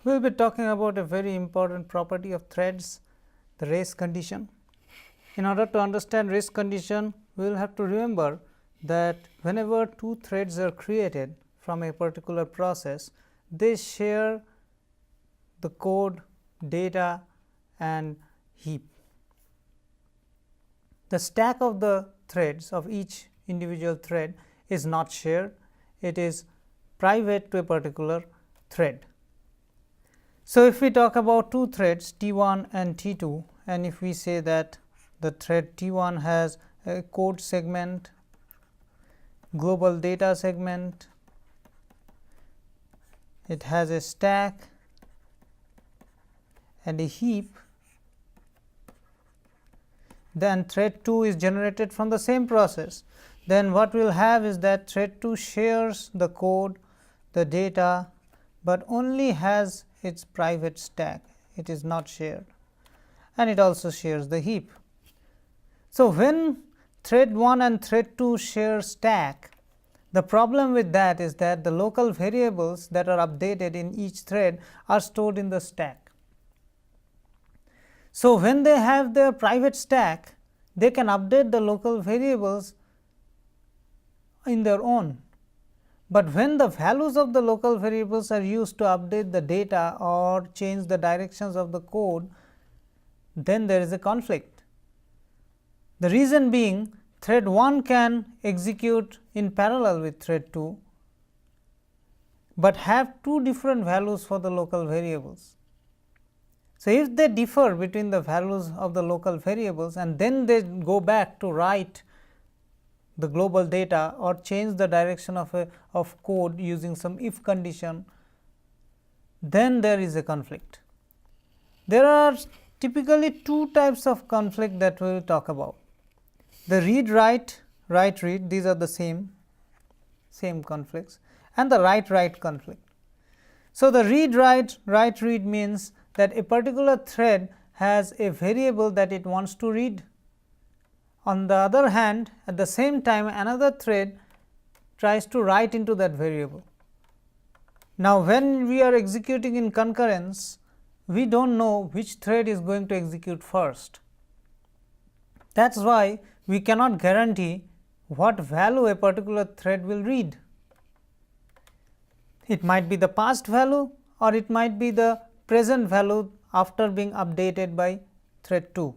we will be talking about a very important property of threads, the race condition. In order to understand race condition, we will have to remember that whenever two threads are created from a particular process, they share the code, data and heap. The stack of the threads of each individual thread is not shared, it is private to a particular thread. So, if we talk about two threads T 1 and T 2, and if we say that the thread T 1 has a code segment, global data segment, it has a stack and a heap, then thread 2 is generated from the same process. Then what we will have is that thread 2 shares the code, the data, but only has its private stack, it is not shared, and it also shares the heap. So, when thread 1 and thread 2 share stack, the problem with that is that the local variables that are updated in each thread are stored in the stack. So, when they have their private stack, they can update the local variables in their own, but when the values of the local variables are used to update the data or change the directions of the code, then there is a conflict. The reason being, thread 1 can execute in parallel with thread 2, but have two different values for the local variables. So, if they differ between the values of the local variables and then they go back to write the global data or change the direction of code using some if condition, then there is a conflict. There are typically two types of conflict that we will talk about. The read write, write read, these are the same conflicts, and the write write conflict. So, the read write, write read means that a particular thread has a variable that it wants to read. On the other hand, at the same time another thread tries to write into that variable. Now, when we are executing in concurrence, we do not know which thread is going to execute first. That is why we cannot guarantee what value a particular thread will read. It might be the past value or it might be the present value after being updated by thread 2.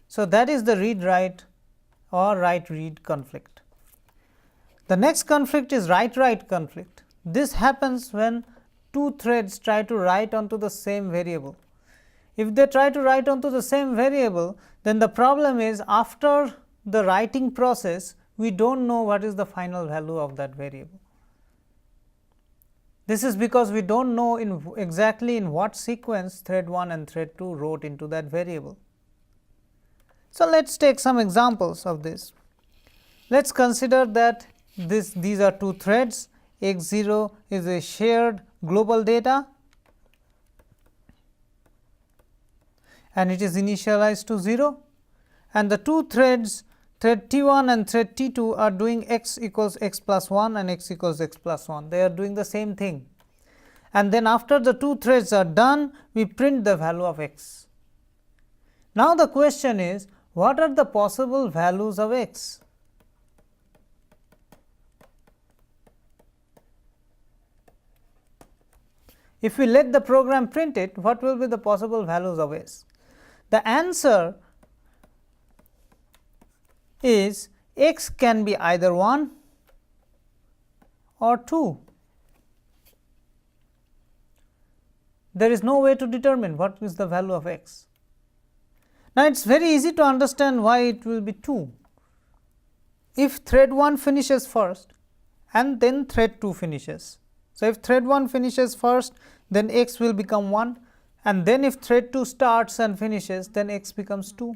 So, that is the read write or write read conflict. The next conflict is write write conflict. This happens when two threads try to write onto the same variable. If they try to write onto the same variable, then the problem is after the writing process, we do not know what is the final value of that variable. This is because we do not know exactly in what sequence thread 1 and thread 2 wrote into that variable. So, let us take some examples of this. Let us consider that these are two threads, x 0 is a shared global data and it is initialized to 0, and the two threads thread T 1 and thread T 2 are doing x equals x plus 1 and x equals x plus 1, they are doing the same thing. And then after the two threads are done, we print the value of x. Now, the question is, what are the possible values of x? If we let the program print it, what will be the possible values of x? The answer is x can be either 1 or 2. There is no way to determine what is the value of x. Now, it is very easy to understand why it will be 2. If thread 1 finishes first and then thread 2 finishes. So, if thread 1 finishes first, then x will become 1, and then if thread 2 starts and finishes, then x becomes 2,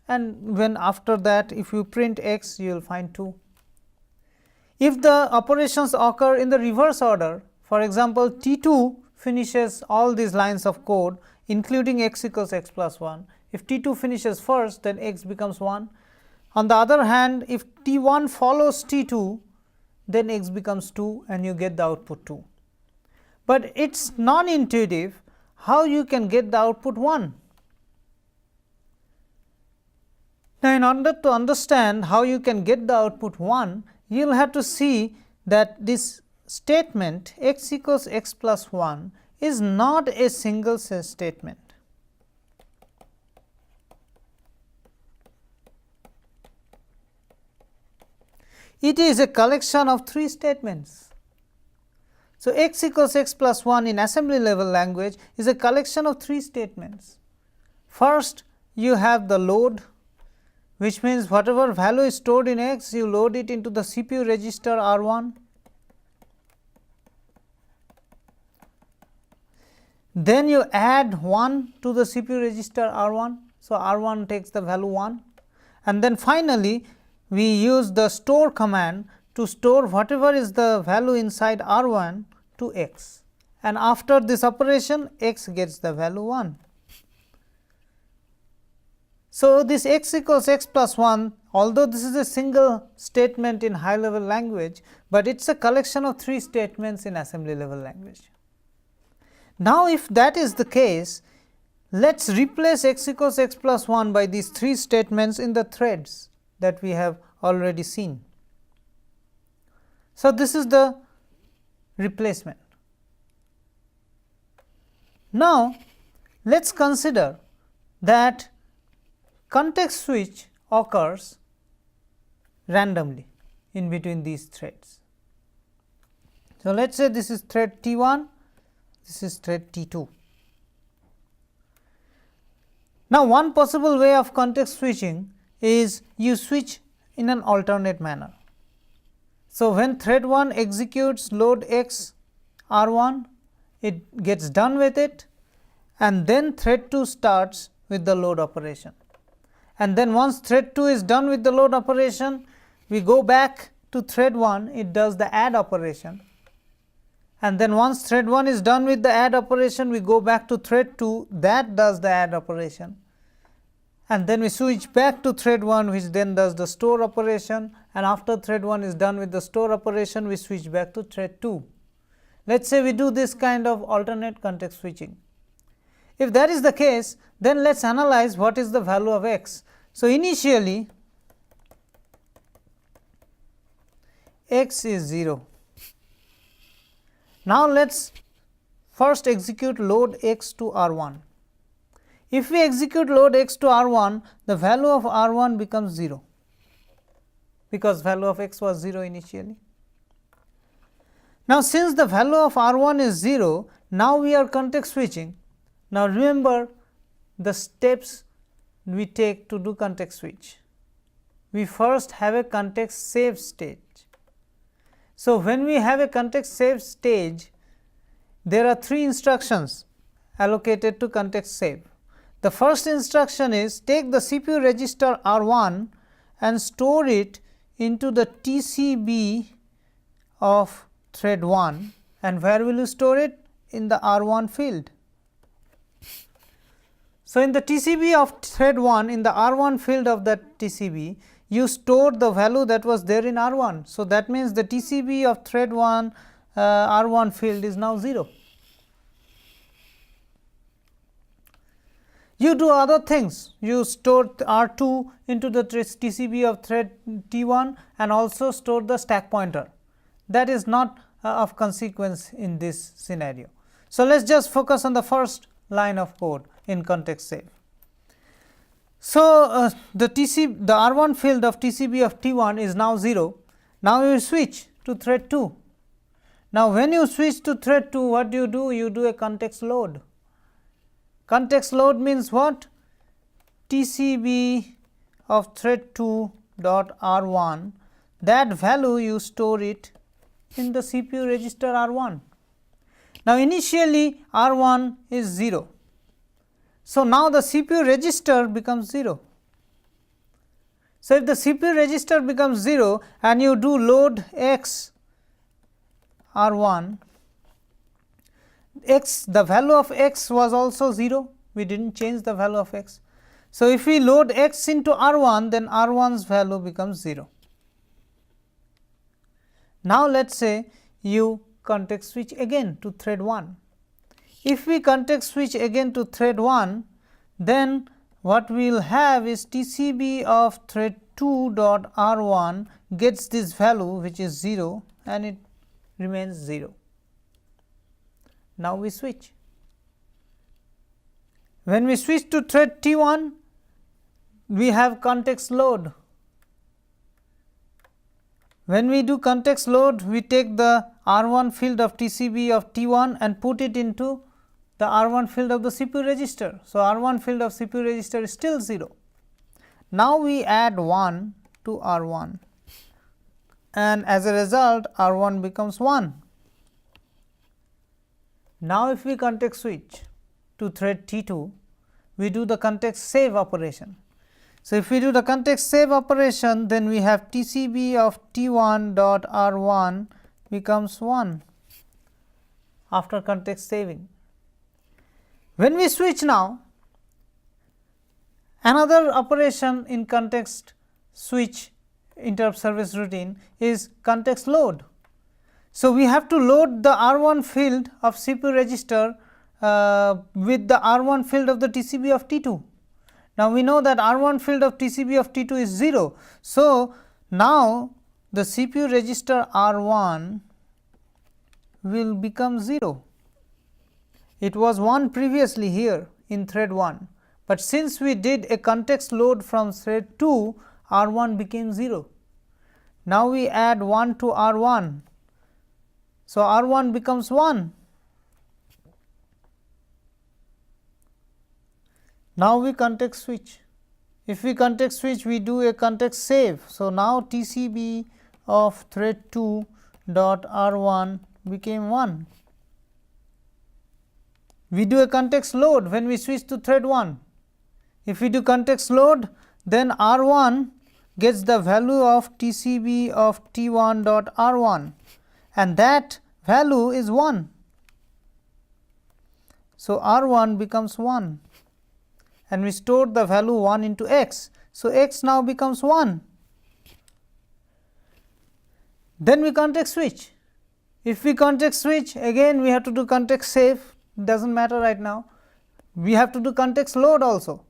and when after that if you print x, you will find 2. If the operations occur in the reverse order, for example, T 2 finishes all these lines of code including x equals x plus 1. If T 2 finishes first, then x becomes 1. On the other hand, if T 1 follows T 2, then x becomes 2 and you get the output 2. but it is non-intuitive how you can get the output 1. Now, in order to understand how you can get the output 1, you will have to see that this statement x equals x plus 1 is not a single statement. It is a collection of 3 statements. So, x equals x plus 1 in assembly level language is a collection of 3 statements. First, you have the load, which means whatever value is stored in x, you load it into the CPU register R1. Then you add 1 to the CPU register R1. So, R1 takes the value 1, and then finally, we use the store command to store whatever is the value inside R1 to x, and after this operation x gets the value 1. So, this x equals x plus 1, although this is a single statement in high level language, but it is a collection of 3 statements in assembly level language. Now, if that is the case, let us replace x equals x plus 1 by these 3 statements in the threads that we have already seen. So, this is the replacement. Now, let us consider that context switch occurs randomly in between these threads. So, let us say this is thread T1, this is thread T2. Now, one possible way of context switching is you switch in an alternate manner. So, when thread 1 executes load x R1, it gets done with it, and then thread 2 starts with the load operation. And then once thread 2 is done with the load operation, we go back to thread 1, it does the add operation, and then once thread 1 is done with the add operation, we go back to thread 2, that does the add operation, and then we switch back to thread 1, which then does the store operation, and after thread 1 is done with the store operation, we switch back to thread 2. Let us say we do this kind of alternate context switching. If that is the case, then let us analyze what is the value of x. So, initially x is 0. Now, let us first execute load x to R1. If we execute load x to R1, the value of R1 becomes 0, because value of x was 0 initially. Now, since the value of R1 is 0, now we are context switching. Now, remember the steps we take to do context switch. We first have a context save stage. So, when we have a context save stage, there are 3 instructions allocated to context save. The first instruction is take the CPU register R1 and store it into the TCB of thread 1, and where will you store it? In the R1 field. So, in the TCB of thread 1, in the R1 field of that TCB, you store the value that was there in R1. So, that means the TCB of thread 1 R1 field is now 0. You do other things, you store R2 into the TCB of thread T1 and also store the stack pointer. That is not of consequence in this scenario. So, let us just focus on the first line of code in context save. So, the R1 field of TCB of T1 is now 0. Now, you switch to thread 2. Now, when you switch to thread 2, what do? You do a context load. Context load means what? TCB of thread 2 dot R1, that value you store it in the CPU register R1. Now, initially R1 is 0. So, now the CPU register becomes 0. So, if the CPU register becomes 0 and you do load x R1, x, the value of x was also 0, we did not change the value of x. So, if we load x into R1, then R1's value becomes 0. Now, let us say you context switch again to thread 1. If we context switch again to thread 1, then what we will have is TCB of thread 2 dot R1 gets this value which is 0 and it remains 0. Now we switch. When we switch to thread T1, we have context load. When we do context load, we take the R1 field of TCB of T1 and put it into the R1 field of the CPU register. So, R1 field of CPU register is still 0. Now, we add 1 to R1 and as a result R1 becomes 1. Now, if we context switch to thread T2, we do the context save operation. So, if we do the context save operation, then we have TCB of T1 dot R1 becomes 1 after context saving. When we switch now, another operation in context switch interrupt service routine is context load. So, we have to load the R1 field of CPU register with the R1 field of the TCB of T2. Now, we know that R1 field of TCB of T2 is 0. So, now the CPU register R1 will become 0. It was 1 previously here in thread 1, but since we did a context load from thread 2, R1 became 0. Now, we add 1 to R1. So, R1 becomes 1. Now, we context switch. If we context switch, we do a context save. So, now TCB of thread 2 dot R1 became 1. We do a context load when we switch to thread 1. If we do context load, then R1 gets the value of TCB of T1 dot R1 and that value is 1. So, R1 becomes 1 and we stored the value 1 into x. So, x now becomes 1. Then we context switch. If we context switch, again we have to do context save, does not matter right now. We have to do context load also.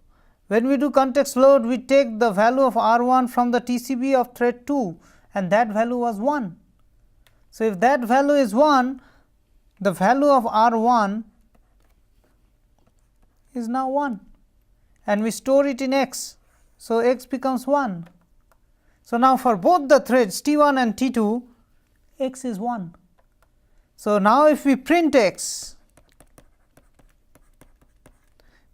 When we do context load, we take the value of R1 from the TCB of thread 2 and that value was 1. So, if that value is 1, the value of R1 is now 1 and we store it in x. So, x becomes 1. So, now for both the threads T1 and T2, x is 1. So, now if we print x,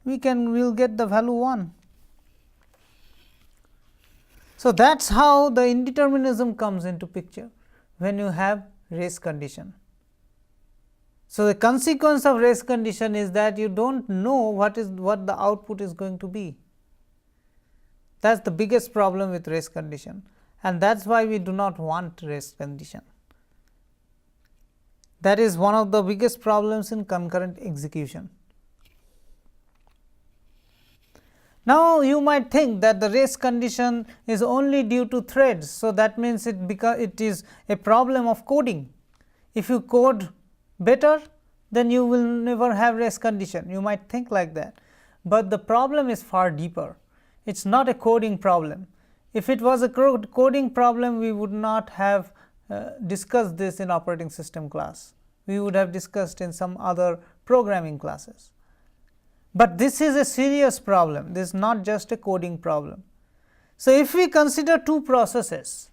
we will get the value 1. So, that is how the indeterminism comes into picture when you have race condition. So, the consequence of race condition is that you do not know what the output is going to be. That is the biggest problem with race condition and that is why we do not want race condition. That is one of the biggest problems in concurrent execution. Now, you might think that the race condition is only due to threads. So, that means it is a problem of coding. If you code better, then you will never have race condition. You might think like that, but the problem is far deeper. It is not a coding problem. If it was a coding problem, we would not have discussed this in operating system class. We would have discussed in some other programming classes. But this is a serious problem, this is not just a coding problem. So, if we consider two processes,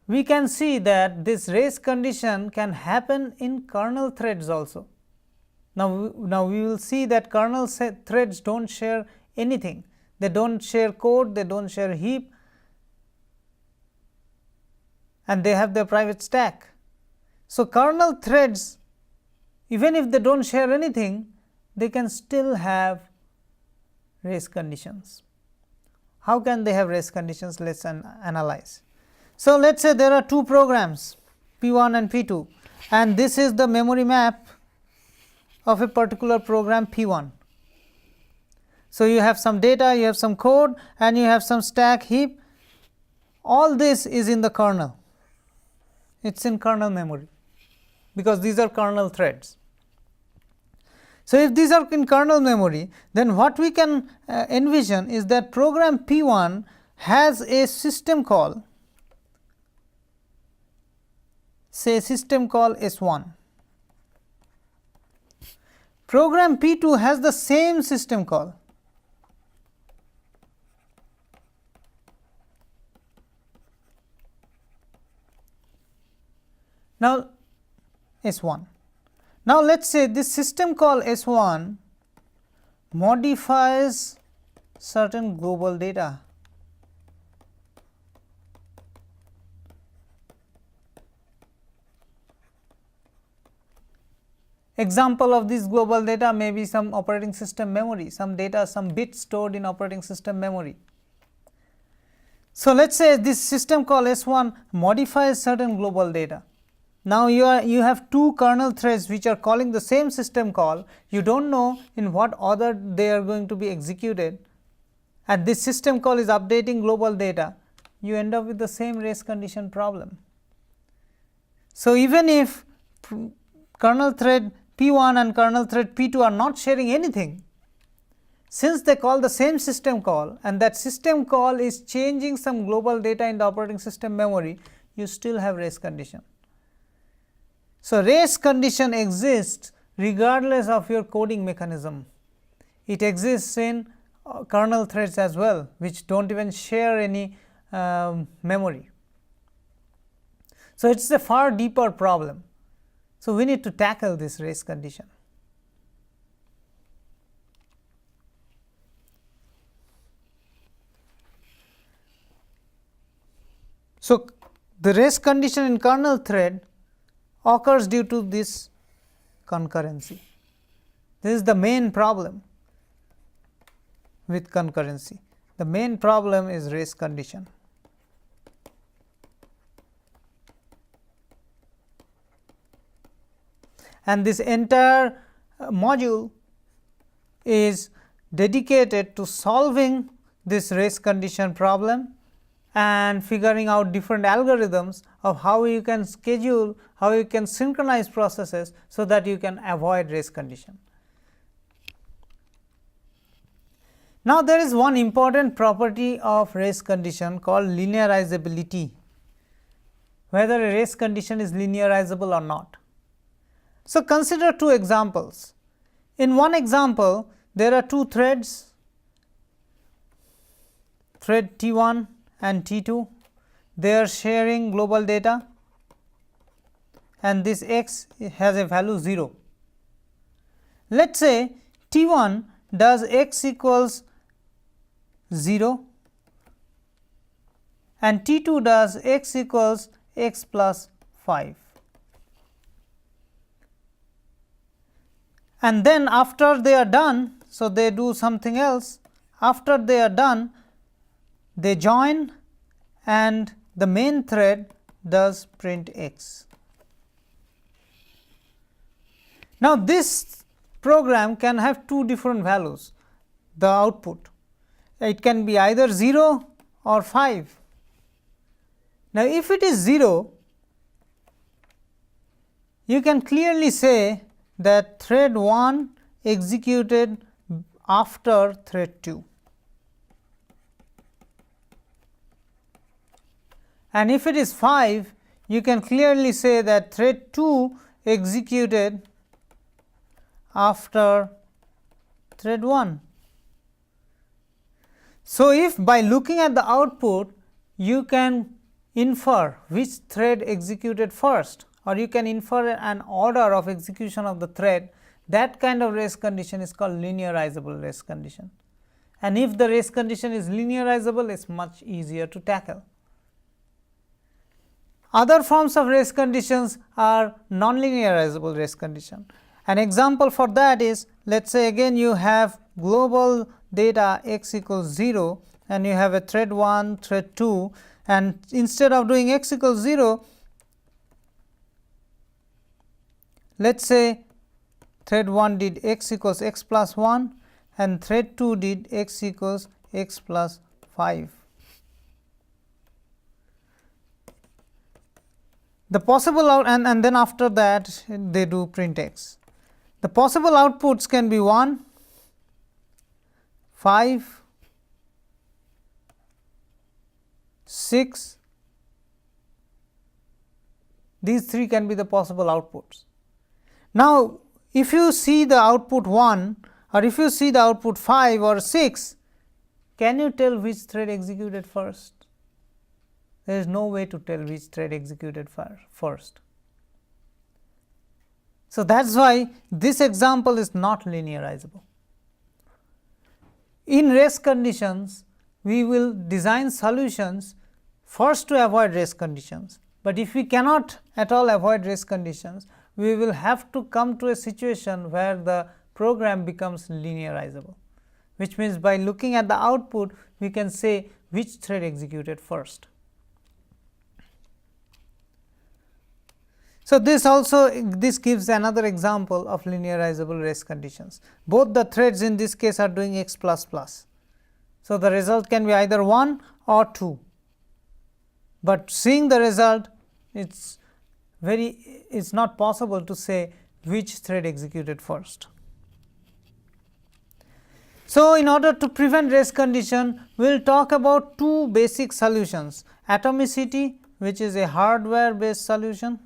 we can see that this race condition can happen in kernel threads also. Now we will see that kernel threads do not share anything, they do not share code, they do not share heap and they have their private stack. So, kernel threads, even if they do not share anything, they can still have race conditions. How can they have race conditions? Let us analyze. So, let us say there are two programs P1 and P2 and this is the memory map of a particular program P1. So, you have some data, you have some code and you have some stack heap, all this is in the kernel. It is in kernel memory, because these are kernel threads. So, if these are in kernel memory, then what we can envision is that program P1 has a system call, say system call S1. Program P2 has the same system call. Now, S1. Now, let us say this system call S1 modifies certain global data. Example of this global data may be some operating system memory, some data, some bits stored in operating system memory. So, let us say this system call S1 modifies certain global data. Now, you have two kernel threads which are calling the same system call. You do not know in what order they are going to be executed, and this system call is updating global data. You end up with the same race condition problem. So, even if kernel thread P1 and kernel thread P2 are not sharing anything, since they call the same system call and that system call is changing some global data in the operating system memory, you still have race condition. So, race condition exists regardless of your coding mechanism. It exists in kernel threads as well, which do not even share any memory. So, it is a far deeper problem. So, we need to tackle this race condition. So, the race condition in kernel thread occurs due to this concurrency. This is the main problem with concurrency. The main problem is race condition. And this entire module is dedicated to solving this race condition problem and figuring out different algorithms of how you can schedule, how you can synchronize processes, so that you can avoid race condition. Now, there is one important property of race condition called linearizability, whether a race condition is linearizable or not. So, consider two examples. In one example, there are two threads, thread T1 and T2, they are sharing global data, and this x has a value 0. Let us say T1 does x equals 0 and T2 does x equals x plus 5. And then after they are done, so they do something else. After they are done, they join and the main thread does print x. Now, this program can have two different values, the output. It can be either 0 or 5. Now, if it is 0, you can clearly say that thread 1 executed after thread 2. And if it is 5, you can clearly say that thread 2 executed after thread 1. So, if by looking at the output you can infer which thread executed first, or you can infer an order of execution of the thread, that kind of race condition is called linearizable race condition. And if the race condition is linearizable, it is much easier to tackle. Other forms of race conditions are non-linearizable race condition. An example for that is, let us say again you have global data x equals 0 and you have a thread 1, thread 2, and instead of doing x equals 0, let us say thread 1 did x equals x plus 1 and thread 2 did x equals x plus 5. The possible and then after that they do print x. The possible outputs can be 1, 5, 6, these 3 can be the possible outputs. Now, if you see the output 1 or if you see the output 5 or 6, can you tell which thread executed first? There is no way to tell which thread executed first. So, that is why this example is not linearizable. In race conditions, we will design solutions first to avoid race conditions, but if we cannot at all avoid race conditions, we will have to come to a situation where the program becomes linearizable, which means by looking at the output we can say which thread executed first. So, this gives another example of linearizable race conditions. Both the threads in this case are doing x plus plus. So, the result can be either 1 or 2, but seeing the result it is not possible to say which thread executed first. So, in order to prevent race condition, we will talk about 2 basic solutions: atomicity, which is a hardware based solution,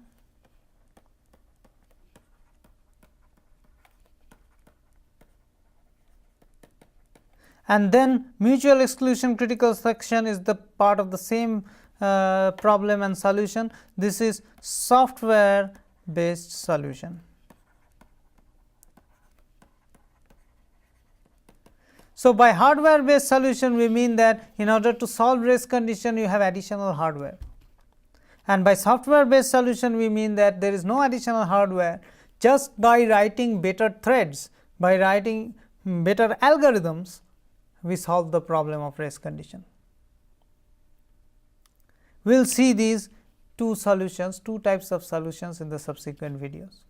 and then mutual exclusion critical section is the part of the same problem and solution. This is software based solution. So, by hardware based solution we mean that in order to solve race condition you have additional hardware, and by software based solution we mean that there is no additional hardware. Just by writing better threads, by writing better algorithms, we solve the problem of race condition. We will see these 2 solutions, 2 types of solutions in the subsequent videos.